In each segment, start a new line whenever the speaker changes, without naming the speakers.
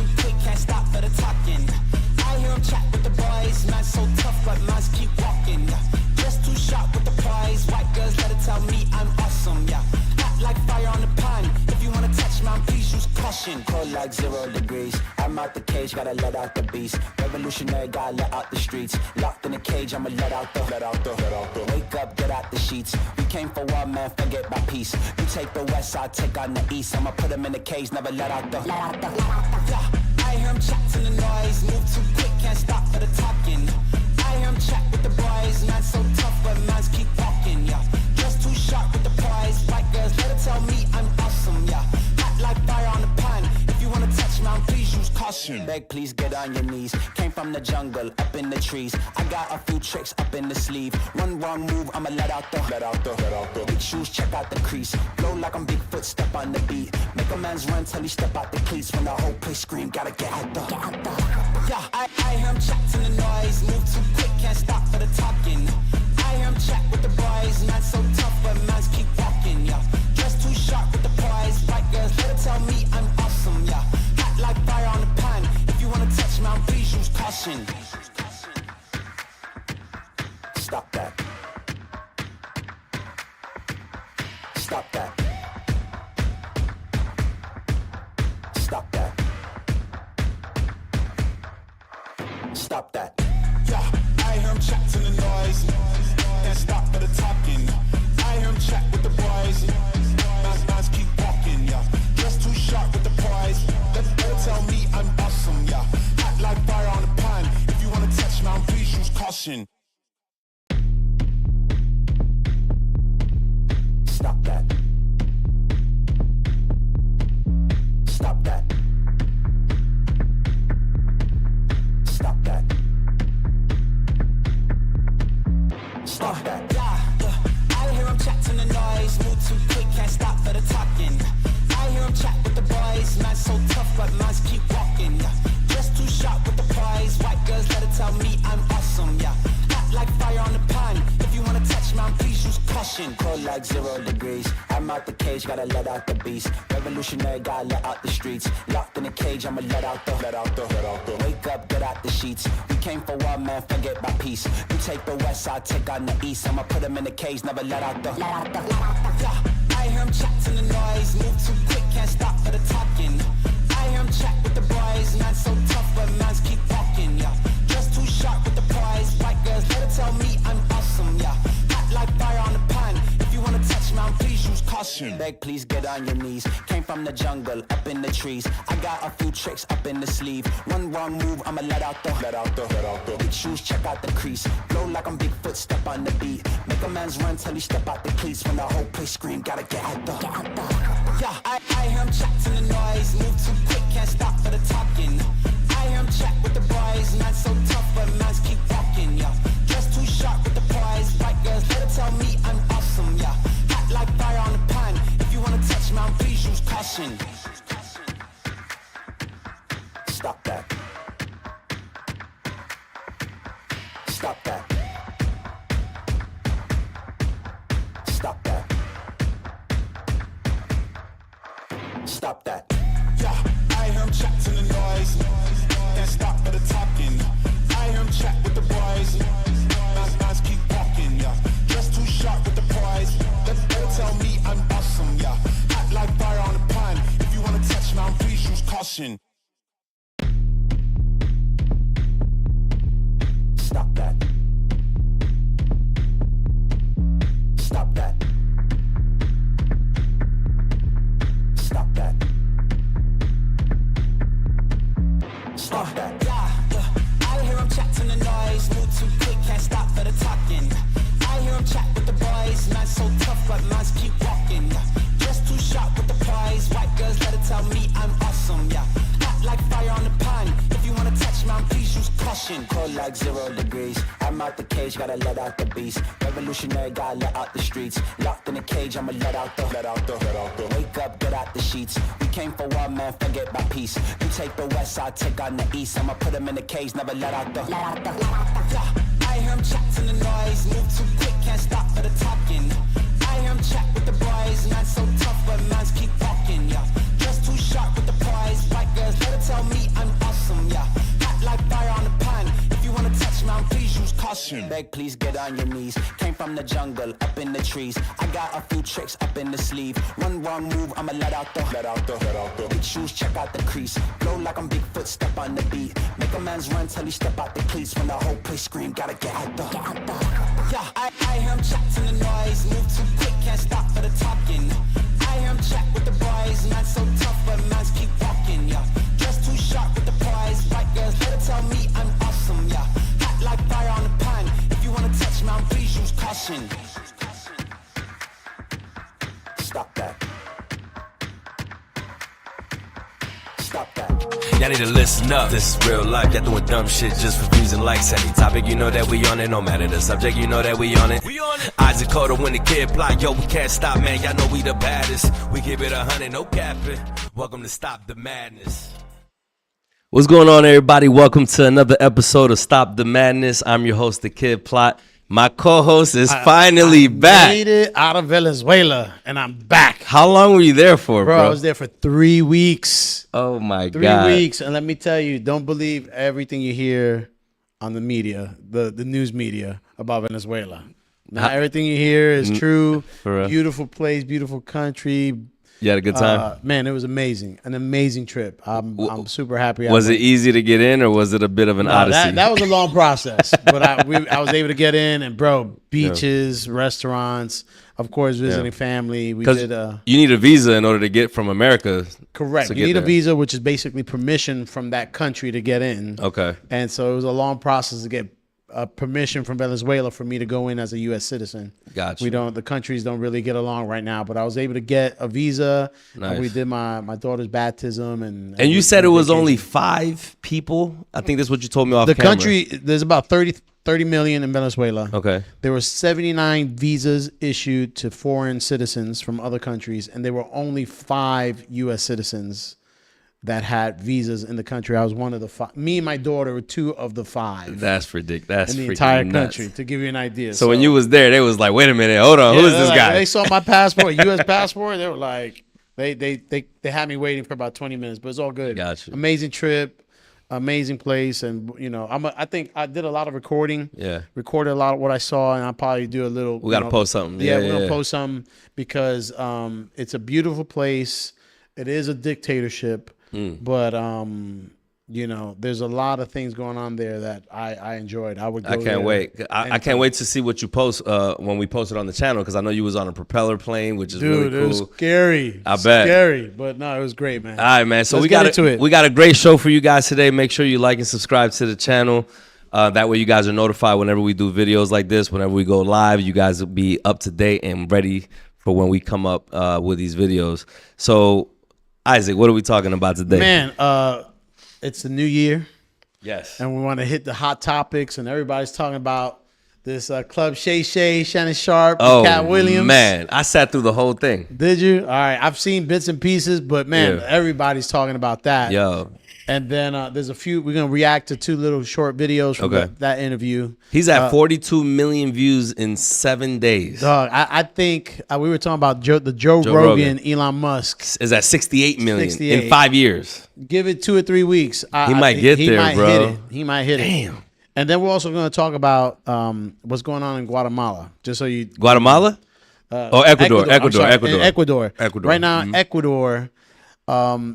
too quick, can't stop for the talking. I hear him chat with the boys, man so tough, but mans keep walking. Just too sharp with the prize, white girls let it tell me I'm awesome, yeah. Hot like fire on the pan, if you wanna touch man, please use caution. Cold like 0 degrees, I'm out the cage, gotta let out the beast. Revolutionary, gotta let out the streets. Locked in a cage, I'ma let out the. Wake up, get out the sheets. We came for war, man, forget my peace. You take the west, I'll take on the east. I'ma put him in the cage, never let out the. Yeah, I hear him chat to the noise, move too quick, can't stop for the talking. I hear him chat with the boys, man so tough, but mans keep walking, yeah. Just too sharp with the prize, white girls let it tell me I'm awesome, yeah. Hot like fire on the pan, if you wanna touch man, please use caution. Beg, please get on your knees. Came from the jungle, up in the trees. I got a few tricks up in the sleeve. One wrong move, I'ma let out the. Big shoes, check out the crease. Blow like I'm Bigfoot, step on the beat. Make a man's run till he step out the cleats. When the whole place scream, gotta get out the. Yeah, I hear him chat to the noise. Move too quick, can't stop for the talking. I hear him chat with the boys. Man so tough, but mans keep walking, yeah. Just too sharp with the prize. White girls let it tell me I'm awesome, yeah. Hot like fire on the pan. If you wanna touch man, please use caution. Stop that. Stop that. Stop that. Stop that. Yeah, I hear him chat to the noise. Can't stop for the talking. I hear him chat with the boys. Mans keep walking, yeah. Just too sharp with the prize. Let it tell me I'm awesome, yeah. Hot like fire on the pan. If you wanna touch man, please use caution. Stop that. Stop that. Stop that. Stop that. Yeah, I hear him chat to the noise. Move too quick, can't stop for the talking. I hear him chat with the boys. Man so tough, but mans keep walking. Yeah. Just too sharp with the prize. White girls let it tell me I'm awesome. Yeah, hot like fire on the pan. If you wanna touch man, please use caution. Cold like 0 degrees. I'm out the cage, gotta let out the beast. Revolutionary, gotta let out the streets. Locked in a cage, I'ma let out the. Wake up, get out the sheets. We came for war, man, forget my peace. You take the west, I'll take on the east. I'ma put him in the cage, never let out the. Yeah, I hear him chat to the noise. Move too quick, can't stop for the talking. I hear him chat with the boys. Man so tough, but mans keep walking, yeah. Just too sharp with the prize. White girls let it tell me I'm awesome, yeah. Hot like fire on the pan. If you wanna touch man, please use caution. Beg, please get on your knees. Came from the jungle, up in the trees. I got a few tricks up in the sleeve. One wrong move, I'ma let out the. Big shoes, check out the crease. Blow like I'm Bigfoot, step on the beat. Make a man's run till he step out the cleats. When the whole place scream, gotta get out the. Yeah, I hear him chat to the noise. Move too quick, can't stop for the talking. I hear him chat with the boys. Man so tough, but mans keep walking, yeah. Just too sharp with the prize. White girls let it tell me I'm awesome, yeah. Hot like fire on the pan. If you wanna touch man, please use caution. Stop that. Stop that. Stop that. Stop that. Yeah, I hear him chat to the noise. Can't stop for the talking. I hear him chat with the boys. Mans keep walking, yeah. Just too sharp with the prize. Let it tell me I'm awesome, yeah. Hot like fire on the pan. If you wanna touch man, please use caution. Stop that. Stop that. Stop that. Stop that. Yeah, I hear him chat to the noise. Move too quick, can't stop for the talking. I hear him chat with the boys. Man so tough, but mans keep walking. Just too sharp with the prize. White girls let it tell me I'm awesome, yeah. Hot like fire on the pan. If you wanna touch man, please use caution. Cold like 0 degrees. I'm out the cage, gotta let out the beast. Revolutionary, gotta let out the streets. Locked in a cage, I'ma let out the. Wake up, get out the sheets. We came for war, man, forget my peace. You take the west, I'll take on the east. I'ma put him in the cage, never let out the. Yeah, I hear him chat to the noise. Move too quick, can't stop for the talking. I hear him chat with the boys. Man so tough, but mans keep walking, yeah. Just too sharp with the prize. White girls let it tell me I'm awesome, yeah. Hot like fire on the pan. If you wanna touch me, please use caution. Beg, please get on your knees. Came from the jungle, up in the trees. I got a few tricks up in the sleeve. One wrong move, I'ma let out the. Big shoes, check out the crease. Blow like I'm Bigfoot, step on the beat. Make a man's run till he step out the cleats. When the whole place scream, gotta get out the. Yeah, I hear him chat to the noise. Move too quick, can't stop for the talking. I hear him chat with the boys. Man so tough, but mans keep walking, yeah. Dressed too sharp with the prize. White girls, let her tell me I'm awesome, yeah. Hot like fire on the pan. If you wanna touch me, please use caution. Stop that. Stop that.
Y'all need to listen up. This is real life. Y'all doing dumb shit just for views and likes. Any topic, you know that we on it. No matter the subject, you know that we on it. We on it. Isaac Carter when the kid plot. Yo, we can't stop, man. Y'all know we the baddest. We give it 100, no capping. Welcome to Stop the Madness.
What's going on, everybody? Welcome to another episode of Stop the Madness. I'm your host, The Kid Plot. My co-host is finally back.
I made it out of Venezuela, and I'm back.
How long were you there for, bro?
I was there for 3 weeks.
Oh, my God.
3 weeks. And let me tell you, don't believe everything you hear on the media, the news media about Venezuela. Not everything you hear is true. Beautiful place, beautiful country.
You had a good time?
Man, it was amazing. An amazing trip. I'm super happy.
Was it easy to get in, or was it a bit of an odyssey?
That was a long process, but I was able to get in, and bro, beaches, restaurants, of course, visiting family. We did.
You need a visa in order to get from America.
Correct. You need a visa, which is basically permission from that country to get in.
Okay.
And so it was a long process to get permission from Venezuela for me to go in as a U.S. citizen.
Gotcha.
The countries don't really get along right now, but I was able to get a visa.
Nice.
We did my daughter's baptism, and
you said it was only 5 people. I think that's what you told me off
the
camera.
country. There's about 30 million in Venezuela.
Okay.
There were 79 visas issued to foreign citizens from other countries, and there were only 5 U.S. citizens that had visas in the country. I was one of the 5. Me and my daughter were 2 of the 5.
That's ridiculous. That's
in the
freaking
entire
nuts.
country, to give you an idea.
So when you was there, they was like, "Wait a minute, hold on, who is this guy?"
They saw my passport, U.S. passport. They were like, they had me waiting for about 20 minutes, but it's all good.
Gotcha.
Amazing trip, amazing place, and I think I did a lot of recording.
Yeah.
Recorded a lot of what I saw, and I'll probably do a little.
We got to post something.
Yeah, we're gonna post something because it's a beautiful place. It is a dictatorship. But there's a lot of things going on there that I enjoyed. I can't
wait. I can't wait to see what you post when we post it on the channel, because I know you was on a propeller plane, which is really cool.
It was scary.
I bet.
Scary, but no, it was great, man.
All right, man. So we got a great show for you guys today. Make sure you like and subscribe to the channel. That way you guys are notified whenever we do videos like this, whenever we go live. You guys will be up to date and ready for when we come up with these videos. So, Isaac, what are we talking about today?
Man, it's the new year.
Yes.
And we want to hit the hot topics, and everybody's talking about this Club Shay Shay, Shannon Sharp, Cat Williams.
Man, I sat through the whole thing.
Did you? All right. I've seen bits and pieces, but man, everybody's talking about that.
Yo.
And then there's a few, we're going to react to 2 little short videos from that interview.
He's at 42 million views in 7 days.
Dog, I think we were talking about the Joe Rogan, Elon Musk.
Is at 68 million in 5 years.
Give it 2 or 3 weeks.
He might get there, bro.
He might hit it.
Damn.
And then we're also going to talk about what's going on in Guatemala. Just so you.
Guatemala? Ecuador.
Ecuador. Right now,
Mm-hmm.
Ecuador.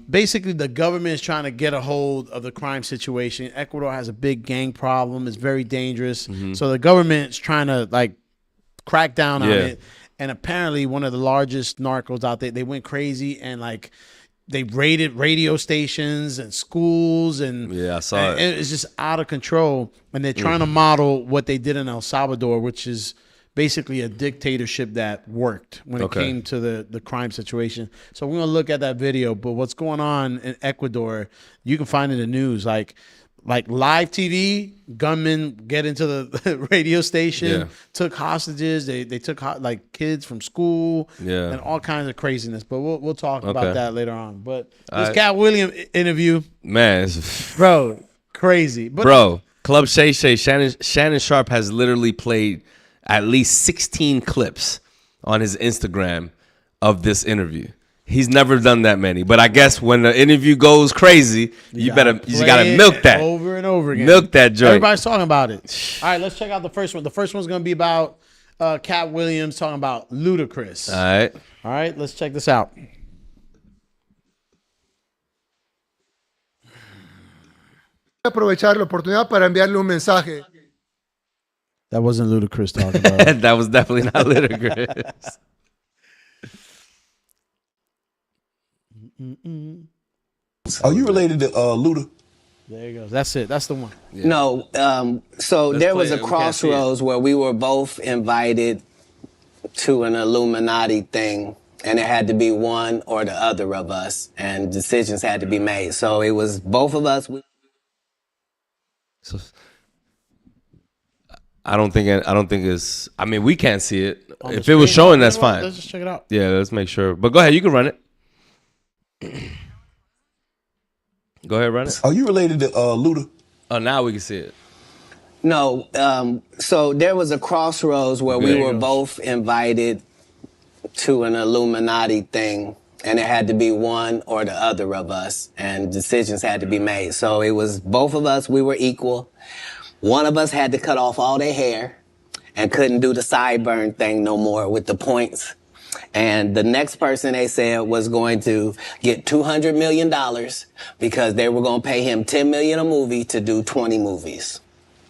Basically, the government is trying to get a hold of the crime situation. Ecuador has a big gang problem. It's very dangerous.
Mm-hmm.
So the government is trying to crack down on it. And apparently, one of the largest narcos out there, they went crazy and they raided radio stations and schools and
I saw it.
It's just out of control. And they're trying to model what they did in El Salvador, which is basically a dictatorship that worked when it came to the crime situation. So we're going to look at that video. But what's going on in Ecuador, you can find in the news, like live TV, gunmen get into the radio station, took hostages. They took kids from school and all kinds of craziness. But we'll talk about that later on. But this Cat Williams interview,
man,
bro, crazy. But
bro, Club Shay Shay, Shannon Sharp has literally played at least 16 clips on his Instagram of this interview. He's never done that many, but I guess when the interview goes crazy, you just gotta milk that
over and over again.
Milk that joint.
Everybody's talking about it. All right, let's check out the first one. The first one's gonna be about Cat Williams talking about Ludacris.
All
right, let's check this out.
Aprovechar la oportunidad para enviarle un mensaje.
That wasn't Ludacris talking about.
That was definitely not Ludacris.
Are you related to Luda?
There you go. That's it. That's the one.
Yeah. No. So there was a crossroads where we were both invited to an Illuminati thing, and it had to be one or the other of us, and decisions had to be made. So it was both of us.
So I don't think it's. I mean, we can't see it. If it was showing, that's fine.
Let's just check it out.
Yeah, let's make sure. But go ahead, you can run it. Go ahead, run it.
Are you related to Luda?
Oh, now we can see it.
No. So there was a crossroads where we were both invited to an Illuminati thing, and it had to be one or the other of us, and decisions had to be made. So it was both of us. We were equal. One of us had to cut off all their hair and couldn't do the sideburn thing no more with the points. And the next person, they said, was going to get $200 million because they were going to pay him $10 million a movie to do 20 movies.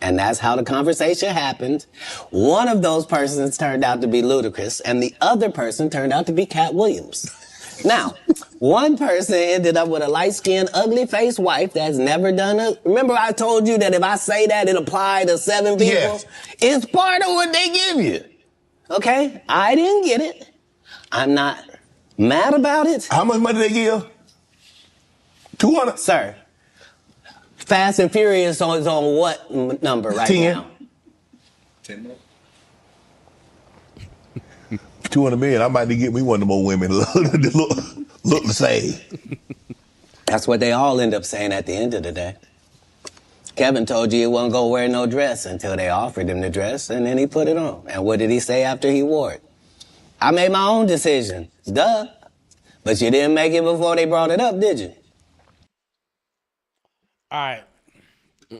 And that's how the conversation happened. One of those persons turned out to be Ludacris, and the other person turned out to be Cat Williams. Now, one person ended up with a light-skinned, ugly-faced wife that's never done it. Remember I told you that if I say that, it applied to 7 people? Yes. It's part of what they give you. Okay? I didn't get it. I'm not mad about it.
How much money they give? 200?
Sir, Fast and Furious is on what number right
10.
now?
10. 200 million. I might need to get me one of them old women look the same.
That's what they all end up saying at the end of the day. Kevin told you he wasn't going to wear no dress until they offered him the dress, and then he put it on. And what did he say after he wore it? I made my own decision. Duh. But you didn't make it before they brought it up, did you?
All right.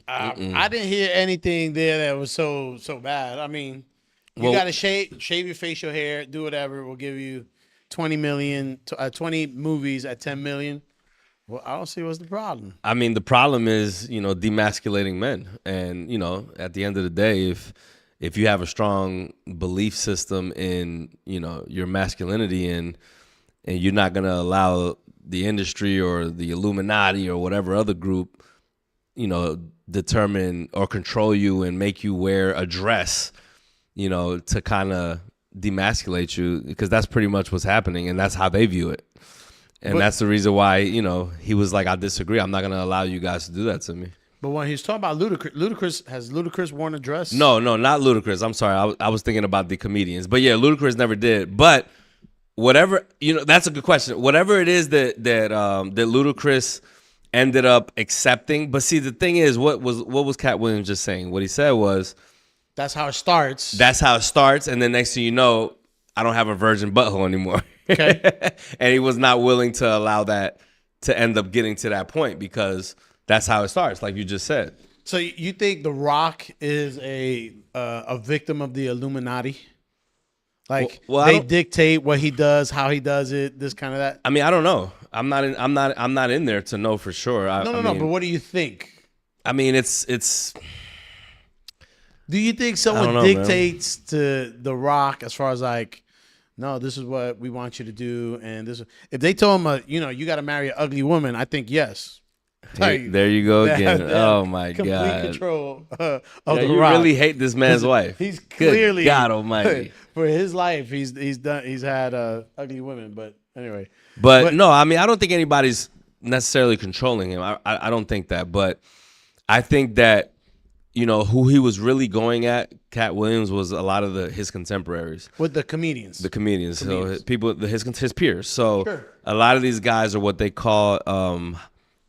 I didn't hear anything there that was so bad. I mean, you got to shave your facial hair, do whatever. We'll give you 20 movies at 10 million. Well, I don't see what's the problem.
I mean, the problem is, demasculating men. And, at the end of the day, if you have a strong belief system in, your masculinity and you're not going to allow the industry or the Illuminati or whatever other group, determine or control you and make you wear a dress, to kind of demasculate you, because that's pretty much what's happening, and that's how they view it. And that's the reason why, he was like, I disagree. I'm not going to allow you guys to do that to me.
But when he's talking about Ludacris, has Ludacris worn a dress?
No, not Ludacris. I'm sorry. I was thinking about the comedians. But yeah, Ludacris never did. But whatever, that's a good question. Whatever it is that Ludacris ended up accepting. But see, the thing is, what was Cat Williams just saying? What he said was,
that's how it starts.
That's how it starts. And then next thing you know, I don't have a virgin butthole anymore. Okay. And he was not willing to allow that to end up getting to that point, because that's how it starts, like you just said.
So you think The Rock is a victim of the Illuminati? Like, they dictate what he does, how he does it, this kind of that.
I mean, I don't know. I'm not in there to know for sure.
No. But what do you think?
I mean, it's.
Do you think someone dictates to The Rock as far as like, no, this is what we want you to do, and this? If they told him, you got to marry an ugly woman, I think yes.
There you go again. Oh my
complete
God!
Complete control of
The
you
Rock. Really hate this man's wife.
He's clearly,
good God Almighty,
for his life, he's had ugly women. But anyway,
but no, I mean, I don't think anybody's necessarily controlling him. I don't think that, but I think that who he was really going at, Cat Williams, was a lot of his contemporaries.
With the comedians.
So his people, his peers. So sure. A lot of these guys are what they call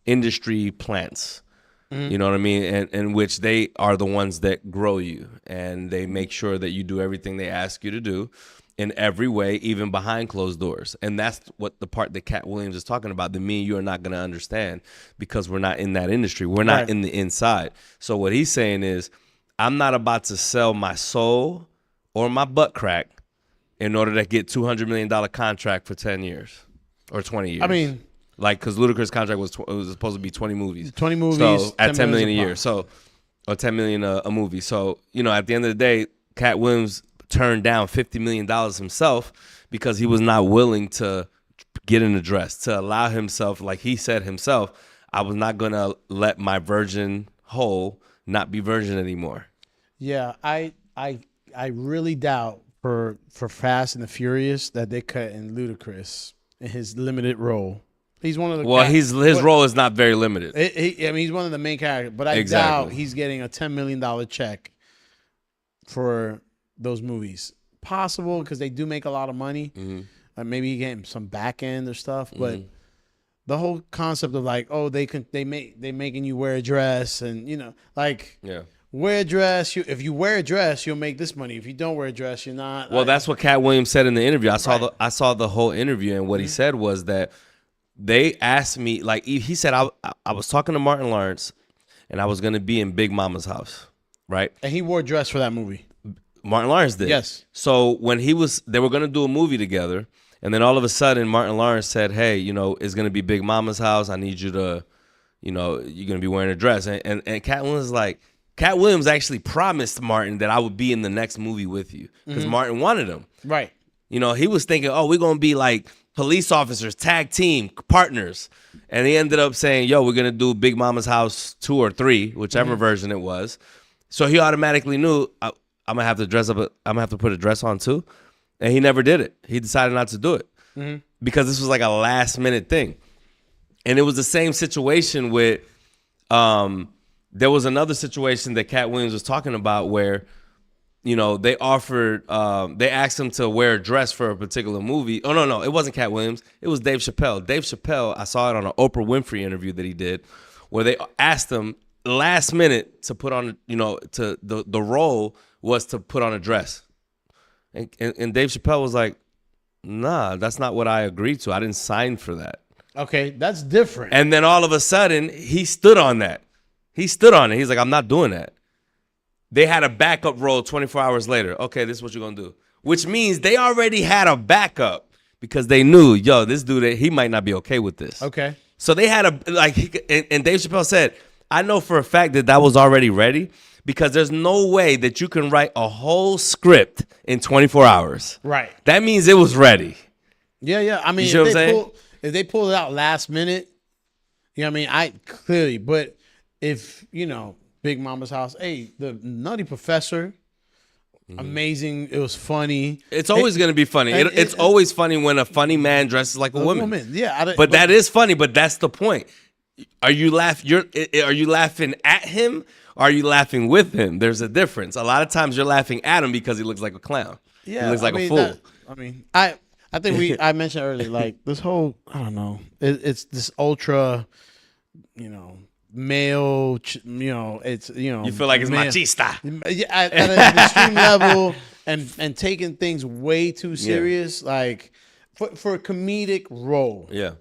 industry plants. Mm-hmm. You know what I mean? And in which they are the ones that grow you, and they make sure that you do everything they ask you to do. in every way, even behind closed doors. And that's what the part that Cat Williams is talking about that me and you are not going to understand because we're not in that industry. We're not in the inside. So what he's saying is, I'm not about to sell my soul or my butt crack in order to get $200 million contract for 10 years or 20 years.
I mean,
like, because Ludacris' contract was supposed to be 20 movies.
20 movies.
So at $10 million a year. So, or $10 million a movie. So, you know, at the end of the day, Cat Williams turned down $50 million himself because he was not willing to get an address, to allow himself, like he said himself, I was not going to let my virgin hole not be virgin anymore.
Yeah, I really doubt for Fast and the Furious that they cut in Ludacris in his limited role. He's one of the
his role is not very limited.
I mean, he's one of the main characters, but I doubt he's getting a $10 million check for those movies. Possible because they do make a lot of money. Maybe he getting some back end or stuff, but the whole concept of like, oh, they making you wear a dress, and you know, like, wear a dress. If you wear a dress, you'll make this money. If you don't wear a dress, you're not.
Well, that's what Cat Williams said in the interview. I saw the whole interview, and what he said was that they asked me, like, he said, I was talking to Martin Lawrence, and I was gonna be in Big Mama's house, right?
And he wore a dress for that movie.
Martin Lawrence did.
Yes.
So when they were going to do a movie together, and then all of a sudden Martin Lawrence said, hey, you know, it's going to be Big Mama's house. I need you to, you know, you're going to be wearing a dress. And Cat Williams is like, Cat Williams actually promised Martin that I would be in the next movie with you because Martin wanted him.
Right.
You know, he was thinking, oh, we're going to be like police officers, tag team, partners. And he ended up saying, yo, we're going to do Big Mama's House 2 or 3, whichever version it was. So he automatically knew, I'm gonna have to dress up. I'm gonna have to put a dress on too, and he never did it. He decided not to do it because this was like a last minute thing, and it was the same situation with. There was another situation that Cat Williams was talking about where, you know, they asked him to wear a dress for a particular movie. Oh no, it wasn't Cat Williams. It was Dave Chappelle. Dave Chappelle. I saw it on an Oprah Winfrey interview that he did, where they asked him last minute to put on, you know, to the role was to put on a dress. And Dave Chappelle was like, nah, that's not what I agreed to. I didn't sign for that.
Okay, that's different.
And then all of a sudden, he stood on that. He stood on it. He's like, I'm not doing that. They had a backup role 24 hours later. Okay, this is what you're going to do. Which means they already had a backup because they knew, yo, this dude, he might not be okay with this.
Okay.
So they had and Dave Chappelle said, I know for a fact that was already ready because there's no way that you can write a whole script in 24 hours.
Right.
That means it was ready.
Yeah. I mean, if they pull it out last minute, you know what I mean? Clearly, but if, you know, Big Mama's house, hey, the Nutty Professor, amazing. It was funny.
It's always going to be funny. It's always funny when a funny man dresses like a woman.
Yeah.
But that is funny, but that's the point. Are you laughing at him? Or are you laughing with him? There's a difference. A lot of times you're laughing at him because he looks like a clown.
Yeah,
he looks like a fool.
I think I mentioned earlier, like this whole, I don't know, it's this ultra, you know, male, you know, it's, you know,
you feel like it's machista.
Yeah, at an extreme level and taking things way too serious, like for a comedic role.
Yeah.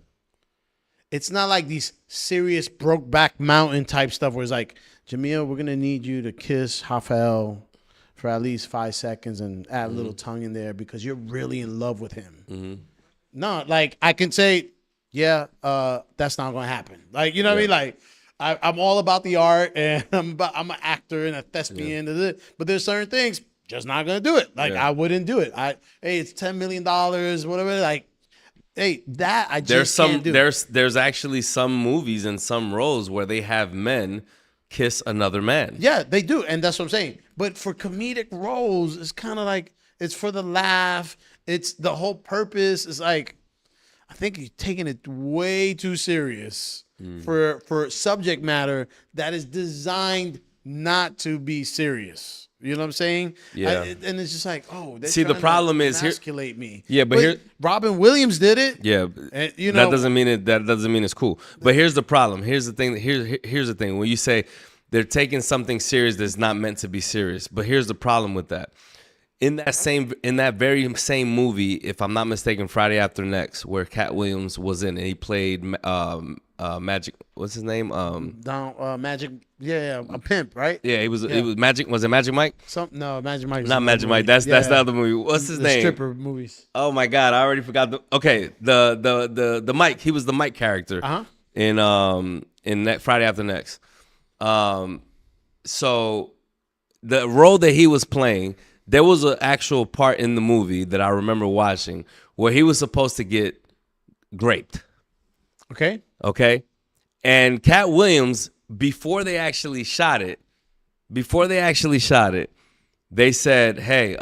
It's not like these serious Brokeback Mountain type stuff where it's like, Jamil, we're going to need you to kiss Rafael for at least 5 seconds and add a little tongue in there because you're really in love with him. No, like I can say, yeah, that's not going to happen. Like, you know what I mean? Like I'm all about the art and I'm an actor and a thespian, but there's certain things just not going to do it. Like I wouldn't do it. Hey, it's $10 million, whatever. Like, hey, that I just can't do.
There's actually some movies and some roles where they have men kiss another man.
Yeah, they do, and that's what I'm saying. But for comedic roles, it's kind of like it's for the laugh. It's the whole purpose is like, I think you're taking it way too serious for subject matter that is designed not to be serious. You know what I'm saying?
Yeah.
And it's just like, oh,
see, the problem is
emasculate me.
Yeah, but here
Robin Williams did it.
Yeah,
and, you know,
that doesn't mean it's cool. But here's the problem. Here's the thing. Here's the thing. When you say they're taking something serious that's not meant to be serious, but here's the problem with that. in that very same movie, if I'm not mistaken, Friday After Next, where Cat Williams was in, and he played Magic. What's his name?
Magic. Yeah, a pimp, right?
Yeah, he was Magic. Was it Magic Mike?
No, Magic Mike.
Not Magic Mike. That's the other movie. What's his name?
Stripper movies.
Oh my God, I already forgot. The Mike. He was the Mike character in Friday After Next. So the role that he was playing, there was an actual part in the movie that I remember watching where he was supposed to get raped. Okay. And Cat Williams, before they actually shot it, they said, hey,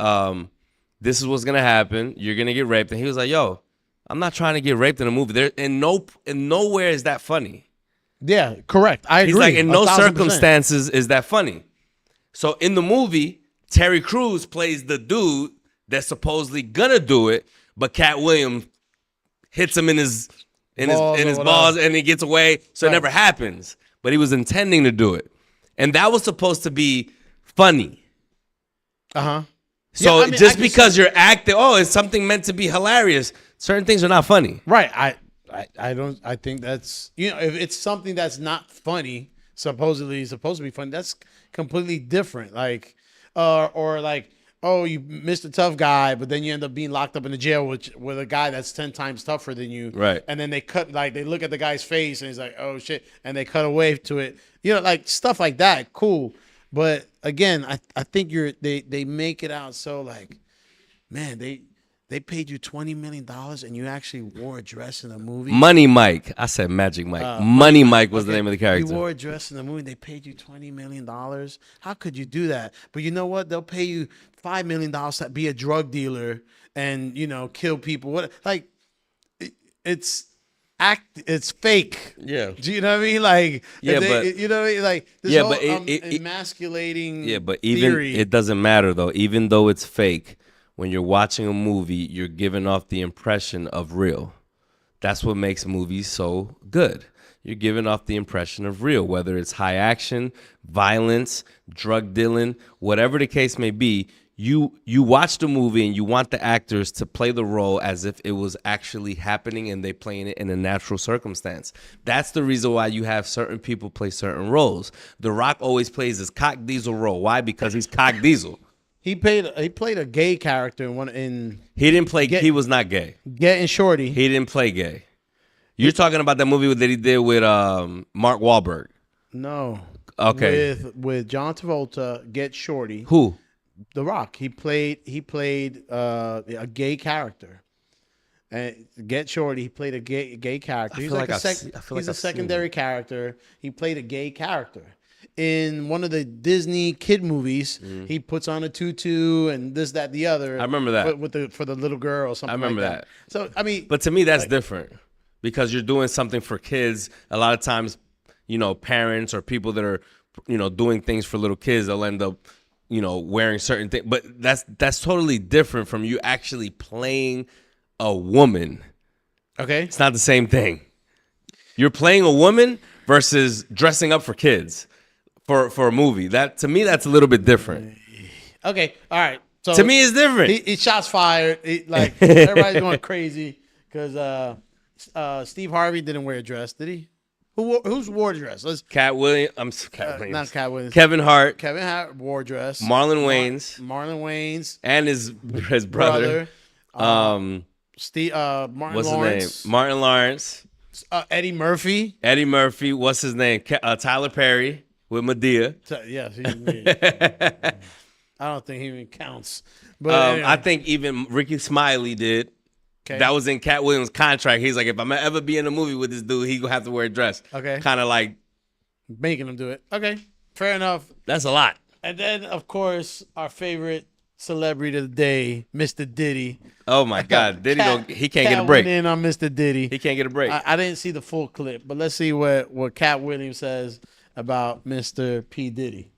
this is what's going to happen. You're going to get raped. And he was like, yo, I'm not trying to get raped in a movie. And nowhere is that funny.
Yeah, correct. I agree.
He's like, in no
1,000%.
circumstances is that funny. So in the movie, Terry Crews plays the dude that's supposedly gonna do it, but Cat Williams hits him in his balls and he gets away, so it never happens. But he was intending to do it, and that was supposed to be funny. So just because you're acting, it's something meant to be hilarious. Certain things are not funny,
right? I think that's, if it's something that's not funny, supposedly supposed to be funny, that's completely different. Like, or like, oh, you missed a tough guy, but then you end up being locked up in the jail with a guy that's 10 times tougher than you.
Right.
And then they look at the guy's face and he's like, oh shit, and they cut away to it. Like stuff like that. Cool. But again, I think they make it out so like, man, they paid you $20 million and you actually wore a dress in a movie.
Money Mike. I said Magic Mike. Money Mike was the name of the character.
You wore a dress in the movie. They paid you $20 million. How could you do that? But you know what? They'll pay you $5 million to be a drug dealer and kill people. What? Like, it's fake.
Yeah.
Do you know what I mean? Like,
yeah,
you know what I mean? Like, this whole emasculating.
Yeah, but even
theory.
It doesn't matter though. Even though it's fake. When you're watching a movie, you're giving off the impression of real. That's what makes movies so good. You're giving off the impression of real, whether it's high action, violence, drug dealing, whatever the case may be. You watch the movie and you want the actors to play the role as if it was actually happening and they playing it in a natural circumstance. That's the reason why you have certain people play certain roles. The Rock always plays his Cock Diesel role. Why? Because he's Cock Diesel.
He played a gay character in
He didn't play. He was not gay.
Getting Shorty.
He didn't play gay. You're talking about that movie that he did with Mark Wahlberg.
No.
Okay.
With John Travolta, Get Shorty.
Who?
The Rock. He played a gay character. And Get Shorty, he played a gay character. He's like a secondary character. He played a gay character. In one of the Disney kid movies, he puts on a tutu and this, that, the other.
I remember that
for the little girl or something.
I remember
like that. So I mean,
but to me that's different because you're doing something for kids. A lot of times, parents or people that are, doing things for little kids, they'll end up, wearing certain things. But that's totally different from you actually playing a woman.
Okay,
it's not the same thing. You're playing a woman versus dressing up for kids. For a movie, that to me that's a little bit different.
Okay, all right. So
to me, it's different.
He shots fired. Everybody's going crazy because Steve Harvey didn't wear a dress, did he? Who's wore a dress?
Cat Williams.
Not Cat Williams.
Kevin Hart.
Kevin Hart wore a dress.
Marlon Wayans. And his brother.
Steve. Martin
What's
Lawrence.
his name? Martin Lawrence.
Eddie Murphy.
What's his name? Tyler Perry. With Medea.
Yes. I don't think he even counts. But anyway.
I think even Ricky Smiley did. Okay. That was in Cat Williams' contract. He's like, if I'm ever be in a movie with this dude, he gonna have to wear a dress.
Okay.
Kind of like
making him do it. Okay. Fair enough.
That's a lot.
And then, of course, our favorite celebrity of the day, Mr. Diddy.
Oh my God, Diddy he can't get a break.
Went in on Mr. Diddy.
He can't get a break.
I didn't see the full clip, but let's see what Cat Williams says about Mr. P. Diddy.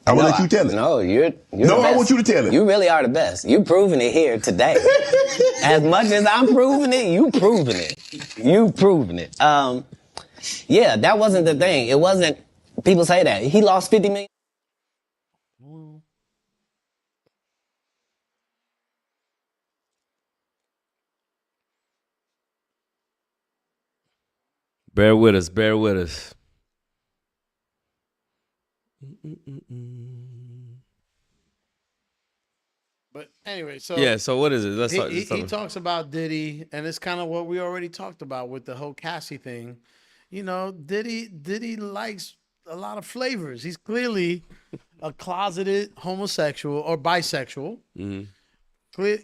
I will let you tell it.
No, you're
no, I want you to tell it.
You really are the best. You proving it here today. As much as I'm proving it, you proving it. You proving it. Yeah, that wasn't the thing. It wasn't People say that. He lost 50 million.
Bear with us. Bear with us.
But anyway, so
Yeah, so what is it? Let's talk.
he talks about Diddy, and it's kind of what we already talked about with the whole Cassie thing. You know, Diddy likes a lot of flavors. He's clearly a closeted homosexual or bisexual,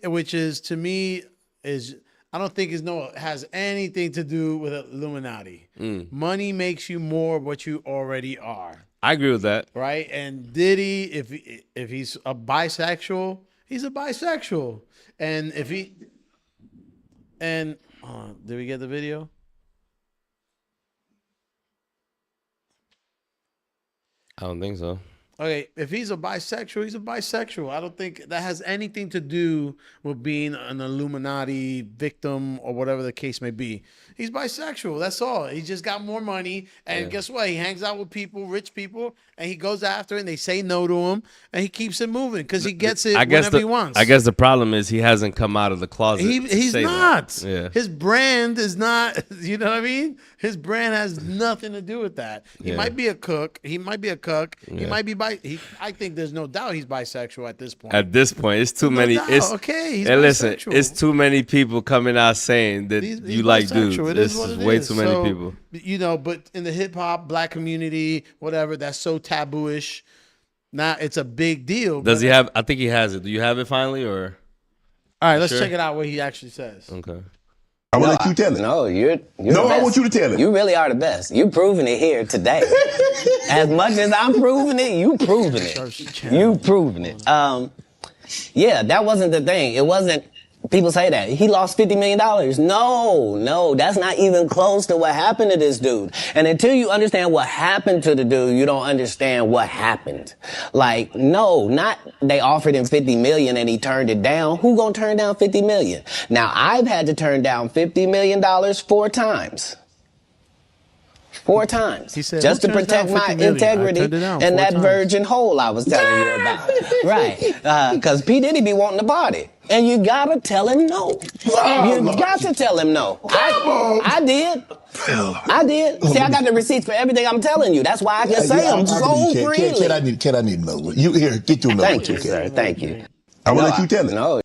which is, to me, is, I don't think has anything to do with Illuminati. Money makes you more what you already are.
I agree with that.
Right? And Diddy, if he's a bisexual, he's a bisexual. And if he did we get the video?
I don't think so.
Okay, if he's a bisexual, he's a bisexual. I don't think that has anything to do with being an Illuminati victim or whatever the case may be. He's bisexual. That's all. He just got more money, and guess what? He hangs out with people, rich people, and he goes after it, and they say no to him, and he keeps it moving because he gets it whenever he wants.
I guess the problem is he hasn't come out of the closet.
He's not.
Yeah.
His brand is not. You know what I mean? His brand has nothing to do with that. He might be a cook. He might be a cook. He might be I think there's no doubt he's bisexual at this point.
At this point, it's too many. It's
okay. He's
and listen,
bisexual.
it's too many people coming out saying that
He's
you like
bisexual.
dudes.
It
This
is what
is
it
way
is.
too many
So,
people.
You know, but in the hip hop black community, whatever, that's so taboo-ish. Now it's a big deal.
Does he have? I think he has it. Do you have it finally, or?
All right, let's
Sure.
check it out. What he actually says.
Okay.
I will let you tell it.
No, you're
No,
the
I
best.
want you to tell it.
You really are the best. You proving it here today. As much as I'm proving it, you proving it. You proving it. Yeah, that wasn't the thing. It wasn't. People say that he lost $50 million. No, that's not even close to what happened to this dude. And until you understand what happened to the dude, you don't understand what happened. Like, no, not they offered him 50 million and he turned it down. Who gonna turn down 50 million? Now, I've had to turn down $50 million 4 times. 4 times.
He said,
just
"Who
to
turns down
protect my
50 million? I
integrity
turned it down
and
4
that
times."
virgin hole I was telling you about. Right. Because P. Diddy be wanting to party. And you gotta tell him no. You got to tell him no. I did. I did. See, I got the receipts for everything I'm telling you. That's why I can say them so freely.
Kid, I need another one. You here? Get your number.
Thank you, sir. Thank you.
I will let you tell it.
No.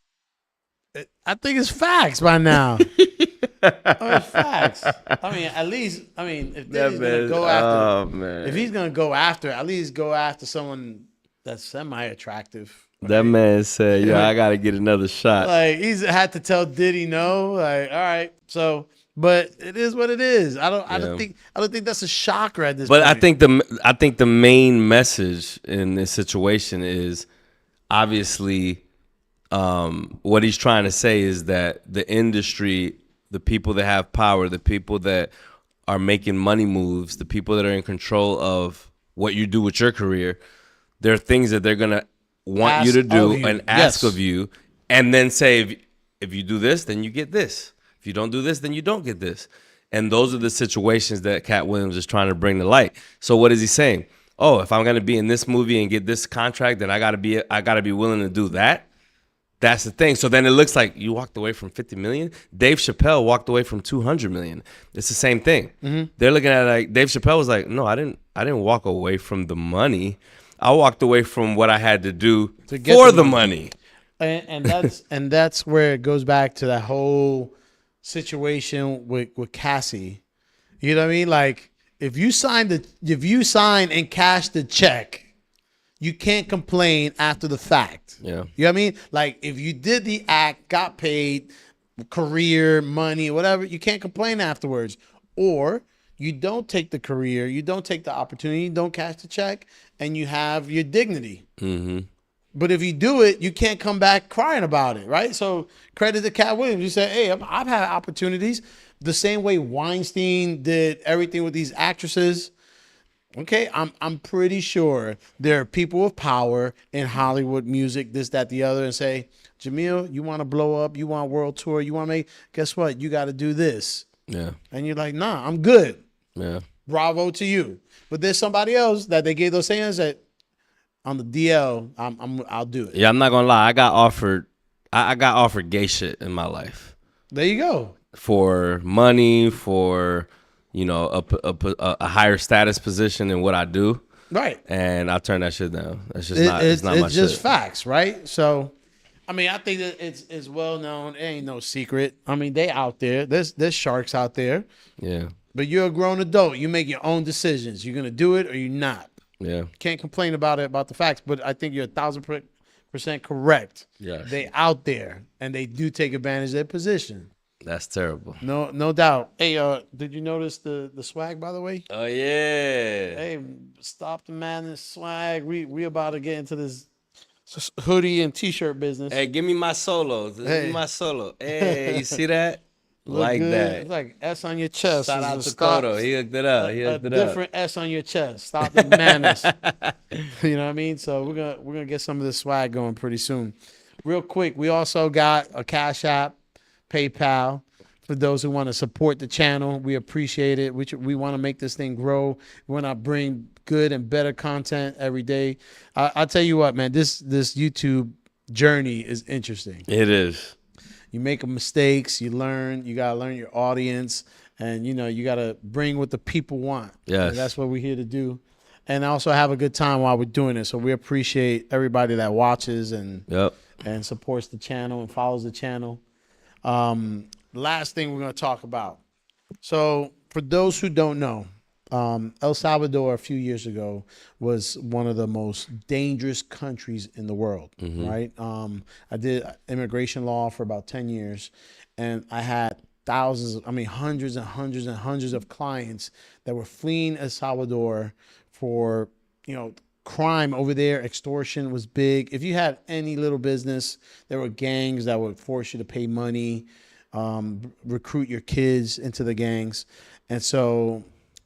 I think it's facts by now. It's facts. I mean, at least, if Diddy's gonna go after, if he's gonna go after, at least go after someone that's semi-attractive. Right?
That man said, "Yo, I gotta get another shot."
Like he's had to tell Diddy no. Like, all right, so, but it is what it is. I don't think that's a shocker at this
But
point.
I think the main message in this situation is obviously what he's trying to say is that the industry, the people that have power, the people that are making money moves, the people that are in control of what you do with your career, there are things that they're gonna want you to do and ask of you, and then say, if you do this, then you get this. If you don't do this, then you don't get this. And those are the situations that Cat Williams is trying to bring to light. So what is he saying? Oh, if I'm gonna be in this movie and get this contract, then I gotta be willing to do that. That's the thing. So then it looks like you walked away from 50 million. Dave Chappelle walked away from 200 million. It's the same thing. They're looking at it like Dave Chappelle was like, no, I didn't walk away from the money. I walked away from what I had to do to get for the money.
And that's where it goes back to that whole situation with Cassie. You know what I mean? Like if you sign and cash the check, you can't complain after the fact.
Yeah.
You know what I mean? Like if you did the act, got paid, career, money, whatever, you can't complain afterwards. Or you don't take the career, you don't take the opportunity, you don't cash the check, and you have your dignity.
Mm-hmm.
But if you do it, you can't come back crying about it, right? So credit to Cat Williams. You say, hey, I've had opportunities. The same way Weinstein did everything with these actresses. Okay, I'm pretty sure there are people with power in Hollywood, music, this, that, the other, and say, Jamil, you want to blow up, you want world tour, you want to make, guess what? You got to do this.
Yeah.
And you're like, nah, I'm good.
Yeah.
bravo to you. But there's somebody else that they gave those sayings that on the DL, I'll do it.
Yeah, I'm not gonna lie. I got offered gay shit in my life.
There you go.
For money, for a higher status position in what I do.
Right.
And I turned that shit down. That's just it's not my shit.
It's just facts, right? So, I mean, I think that it's well known. It ain't no secret. I mean, they out there. There's sharks out there.
Yeah.
But you're a grown adult. You make your own decisions. You're gonna do it or you're not.
Yeah.
Can't complain about the facts. But I think you're 1,000% correct.
Yeah.
They out there and they do take advantage of their position.
That's terrible.
No doubt. Hey, did you notice the swag, by the way?
Oh yeah.
Hey, stop the madness swag. We about to get into this hoodie and t-shirt business.
Hey, give me my solo. Give me my solo. Hey, you see that?
Look
like
good.
that.
It's like S on your chest.
Shout out to Kodo. He hooked it up.
A different S on your chest. Stop the madness. You know what I mean? So we're gonna get some of this swag going pretty soon. Real quick, we also got a Cash App, PayPal for those who want to support the channel. We appreciate it. We want to make this thing grow. We want to bring good and better content every day. I'll tell you what, man. This YouTube journey is interesting.
It is.
You make mistakes, you learn, you gotta learn your audience, and you gotta bring what the people want.
Yes.
And that's what we're here to do. And also have a good time while we're doing it. So we appreciate everybody that watches and supports the channel and follows the channel. Last thing we're gonna talk about. So for those who don't know, El Salvador a few years ago was one of the most dangerous countries in the world, right? I did immigration law for about 10 years, and I had hundreds and hundreds and hundreds of clients that were fleeing El Salvador for, crime over there. Extortion was big. If you had any little business, there were gangs that would force you to pay money, recruit your kids into the gangs. And so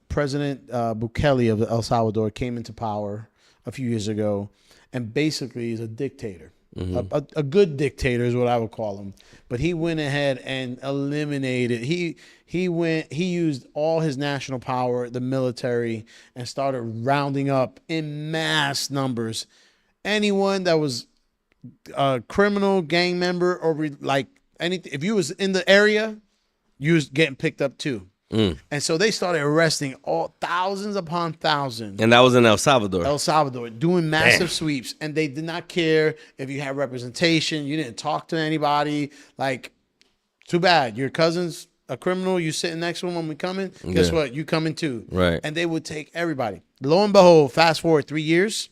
President Bukele of El Salvador came into power a few years ago, and basically is a dictator. A good dictator is what I would call him. But he went ahead and eliminated. He used all his national power, the military, and started rounding up in mass numbers anyone that was a criminal, gang member, or anything. If you was in the area, you was getting picked up too. And so they started arresting thousands upon thousands.
And that was in El Salvador.
El Salvador, doing massive sweeps. And they did not care if you had representation. You didn't talk to anybody. Like, too bad. Your cousin's a criminal. You sitting next to him when we coming. Guess what? You coming too.
Right.
And they would take everybody. Lo and behold, fast forward 3 years,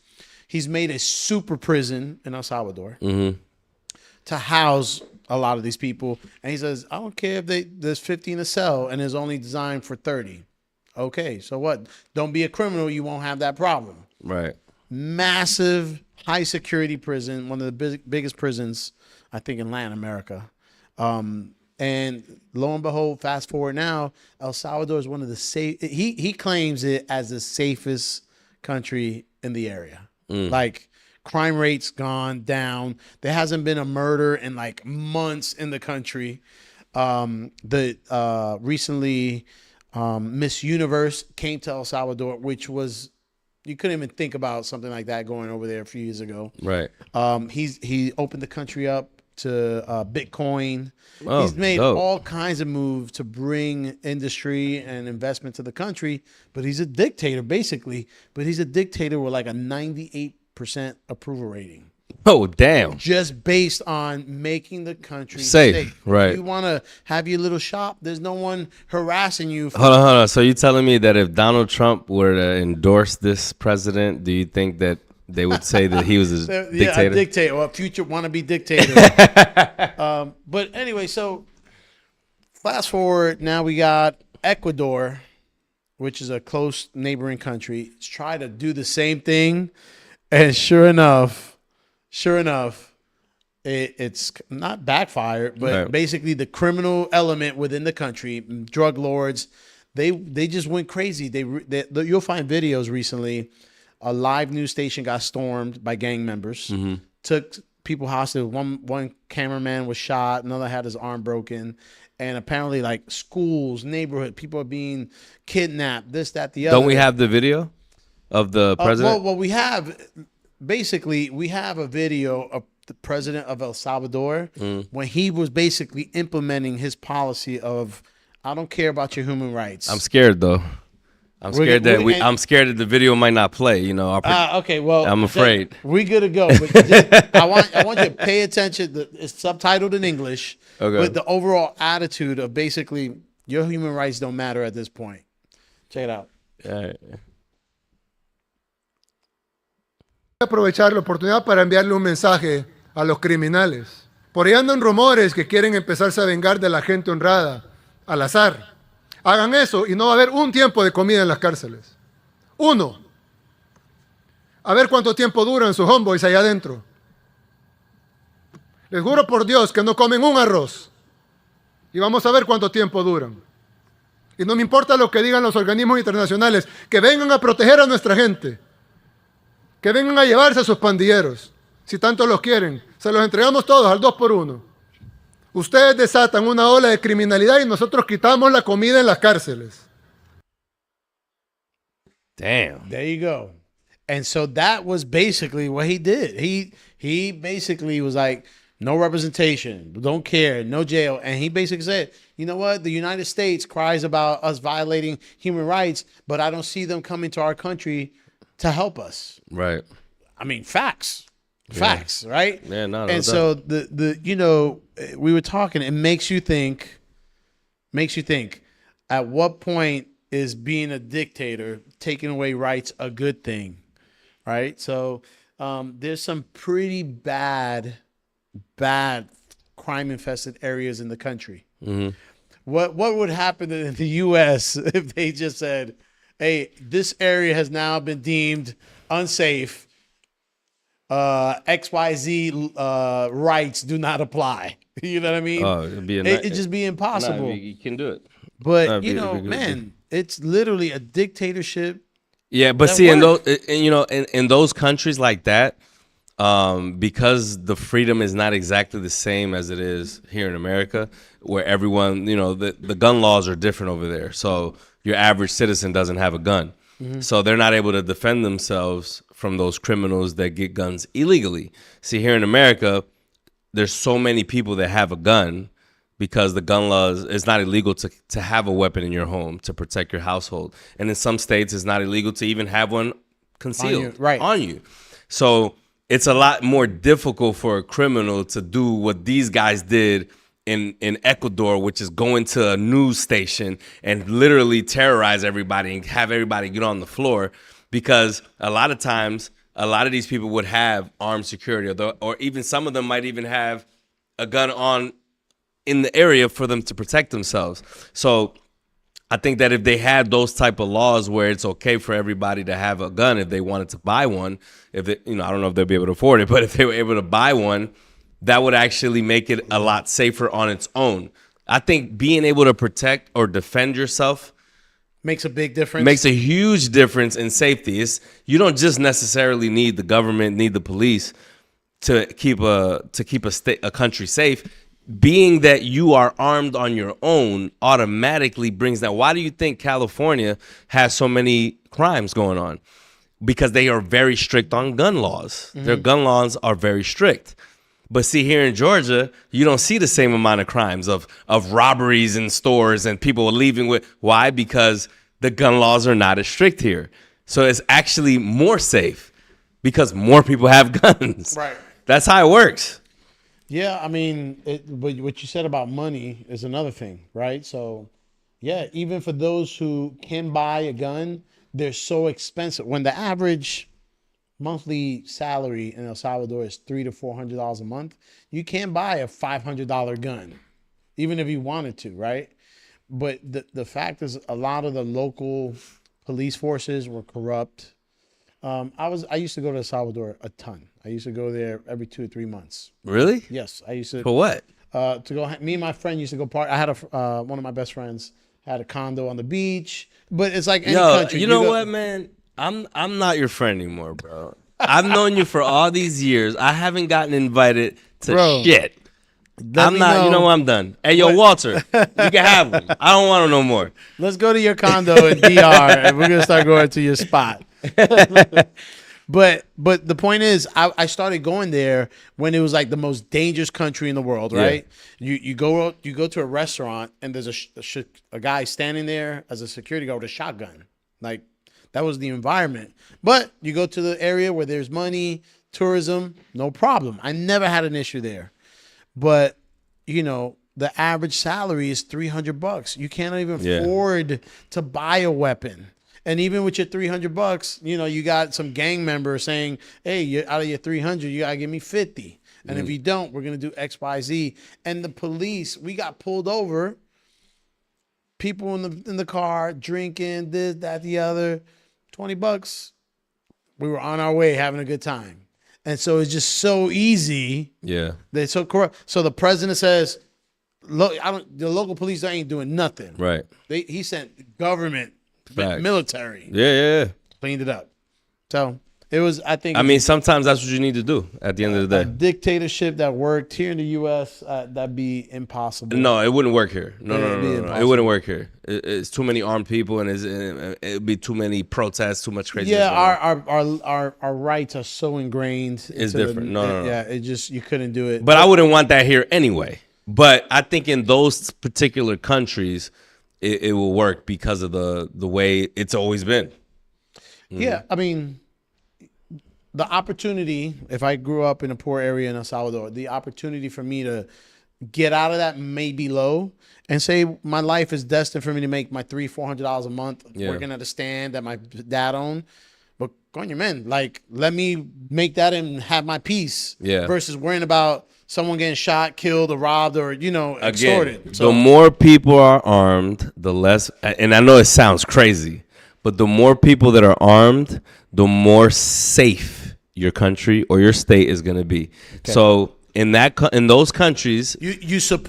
he's made a super prison in El Salvador to house a lot of these people. And he says, I don't care if there's 50 in a cell and it's only designed for 30. Okay, so what? Don't be a criminal. You won't have that problem.
Right.
Massive, high security prison, one of the biggest prisons, I think, in Latin America. And lo and behold, fast forward now, El Salvador is one of the safe. He claims it as the safest country in the area. Like, crime rates gone down. There hasn't been a murder in like months in the country. Recently, Miss Universe came to El Salvador, which was, you couldn't even think about something like that going over there a few years ago.
Right.
He opened the country up to Bitcoin. He's made all kinds of moves to bring industry and investment to the country, but he's a dictator basically. But he's a dictator with like a 98% approval rating.
Oh, damn.
Just based on making the country
safe. Right.
If you want to have your little shop, there's no one harassing you.
Hold on. So you're telling me that if Donald Trump were to endorse this president, do you think that they would say that he was a dictator?
Yeah, a dictator or a future wannabe dictator. But anyway, so fast forward, now we got Ecuador, which is a close neighboring country. It's trying to do the same thing. And sure enough, it's not backfired, but basically the criminal element within the country, drug lords, they just went crazy. You'll find videos recently. A live news station got stormed by gang members, took people hostage. One cameraman was shot, another had his arm broken. and apparently like schools, neighborhood, people are being kidnapped, this, that, the other.
Don't we have the video of the president?
Well, we have a video of the president of El Salvador when he was basically implementing his policy of, I don't care about your human rights.
I'm scared though. I'm scared that the video might not play. You know.
Okay, well,
I'm afraid
we good to go. But I want you to pay attention. It's subtitled in English, but the overall attitude of basically your human rights don't matter at this point. Check it out.
All right.
Aprovechar la oportunidad para enviarle un mensaje a los criminales. Por ahí andan rumores que quieren empezarse a vengar de la gente honrada al azar. Hagan eso y no va a haber un tiempo de comida en las cárceles. 1. A ver cuánto tiempo duran sus homeboys allá adentro. Les juro por Dios que no comen un arroz. Y vamos a ver cuánto tiempo duran. Y no me importa lo que digan los organismos internacionales, que vengan a proteger a nuestra gente. Que vengan a llevarse a sus pandilleros. Si tanto los quieren, se los entregamos todos al 2x1. Ustedes desatan una ola de criminalidad y nosotros quitamos la comida en las cárceles.
Damn.
There you go. And so that was basically what he did. He basically was like, no representation, don't care, no jail. And he basically said, you know what? The United States cries about us violating human rights, but I don't see them coming to our country to help us.
Right.
I mean, facts, right?
Yeah, no.
And so the you know, we were talking. It makes you think. At what point is being a dictator, taking away rights, a good thing, right? So there's some pretty bad crime-infested areas in the country.
Mm-hmm.
What would happen in the U.S. if they just said, hey, this area has now been deemed unsafe. XYZ rights do not apply. You know what I mean?
Oh, it'd
just be impossible.
No, you can do it.
But man, it's literally a dictatorship.
Yeah, but see, in those countries like that, because the freedom is not exactly the same as it is here in America, where everyone, the gun laws are different over there. So your average citizen doesn't have a gun. Mm-hmm. So they're not able to defend themselves from those criminals that get guns illegally. See, here in America, there's so many people that have a gun because the gun laws, it's not illegal to have a weapon in your home to protect your household. And in some states, it's not illegal to even have one concealed on you. So it's a lot more difficult for a criminal to do what these guys did in Ecuador, which is going to a news station and literally terrorize everybody and have everybody get on the floor, because a lot of times, a lot of these people would have armed security, or even some of them might even have a gun on in the area for them to protect themselves. So I think that if they had those type of laws where it's okay for everybody to have a gun if they wanted to buy one, if they, I don't know if they'll be able to afford it, but if they were able to buy one, that would actually make it a lot safer on its own. I think being able to protect or defend yourself
makes a big difference.
Makes a huge difference in safety. You don't just necessarily need the government, need the police to keep a country safe. Being that you are armed on your own automatically brings down. Why do you think California has so many crimes going on? Because they are very strict on gun laws. Mm-hmm. Their gun laws are very strict. But see, here in Georgia, you don't see the same amount of crimes of robberies in stores and people leaving with. Why? Because the gun laws are not as strict here. So it's actually more safe because more people have guns.
Right.
That's how it works.
Yeah, I mean, but what you said about money is another thing, right? So, yeah, even for those who can buy a gun, they're so expensive. When the average monthly salary in El Salvador is $300 to $400 a month, you can't buy a $500 gun, even if you wanted to, right? But the fact is, a lot of the local police forces were corrupt. I used to go to El Salvador a ton. I used to go there every 2 or 3 months.
Really?
Yes, I used to.
For what?
To go. Me and my friend used to go party. I had one of my best friends had a condo on the beach. But it's like any country.
You know what, man? I'm not your friend anymore, bro. I've known you for all these years. I haven't gotten invited to shit. I'm not. You know what? I'm done. Hey, yo, Walter, you can have them. I don't want them no more.
Let's go to your condo in DR, and we're gonna start going to your spot. But the point is, I started going there when it was like the most dangerous country in the world, right? Yeah. You go to a restaurant and there's a guy standing there as a security guard with a shotgun. Like, that was the environment. But you go to the area where there's money, tourism, no problem. I never had an issue there. But you know, the average salary is $300. You can't even afford to buy a weapon. And even with your $300, you know, you got some gang member saying, hey, out of your 300, you got to give me 50. And if you don't, we're going to do X, Y, Z. And the police, we got pulled over. People in the car drinking, this, that, the other. $20. We were on our way having a good time. And so it's just so easy. Yeah. They're so corrupt. So the president says, look, the local police ain't doing nothing. Right. He sent government. Facts. Military. Yeah. Cleaned it up. So it was, I mean, sometimes that's what you need to do at the end of the day. A dictatorship that worked here in the U.S., that'd be impossible. No, it wouldn't work here. No. It wouldn't work here. It's too many armed people, and it'd be too many protests, too much crazy. Yeah, our rights are so ingrained. It's different. No. Yeah, it just, you couldn't do it. But I wouldn't want that here anyway. But I think in those particular countries, it will work because of the way it's always been. Yeah, I mean, the opportunity, if I grew up in a poor area in El Salvador, the opportunity for me to get out of that may be low and say my life is destined for me to make my $300-400 a month working at a stand that my dad owned. But coño, man, like, let me make that and have my peace versus worrying about someone getting shot, killed, or robbed, or, you know, extorted. Again, so the more people are armed, the less, and I know it sounds crazy, but the more people that are armed, the more safe your country or your state is going to be. Okay. So in those countries,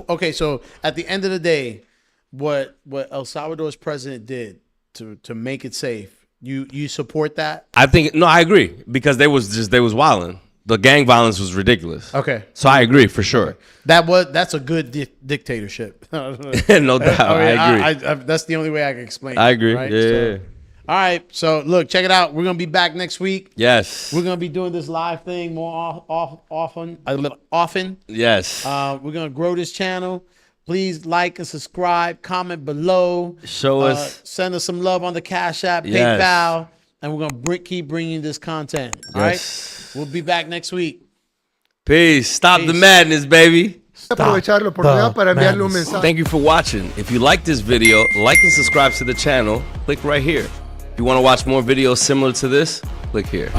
okay. So at the end of the day, what El Salvador's president did to make it safe, you support that? I think I agree, because they was wilding. The gang violence was ridiculous. Okay. So I agree for sure. That's a good dictatorship. No doubt. I agree. That's the only way I can explain it. I agree. Right? Yeah. All right. So look, check it out. We're going to be back next week. Yes. We're going to be doing this live thing more often. Yes. We're going to grow this channel. Please like and subscribe, comment below. Show us. Send us some love on the Cash App, PayPal. And we're going to keep bringing this content. All right? We'll be back next week. Peace. Stop the madness, baby. Aprovechar la oportunidad para enviarle un mensaje. Thank you for watching. If you like this video, like and subscribe to the channel. Click right here. If you want to watch more videos similar to this, click here.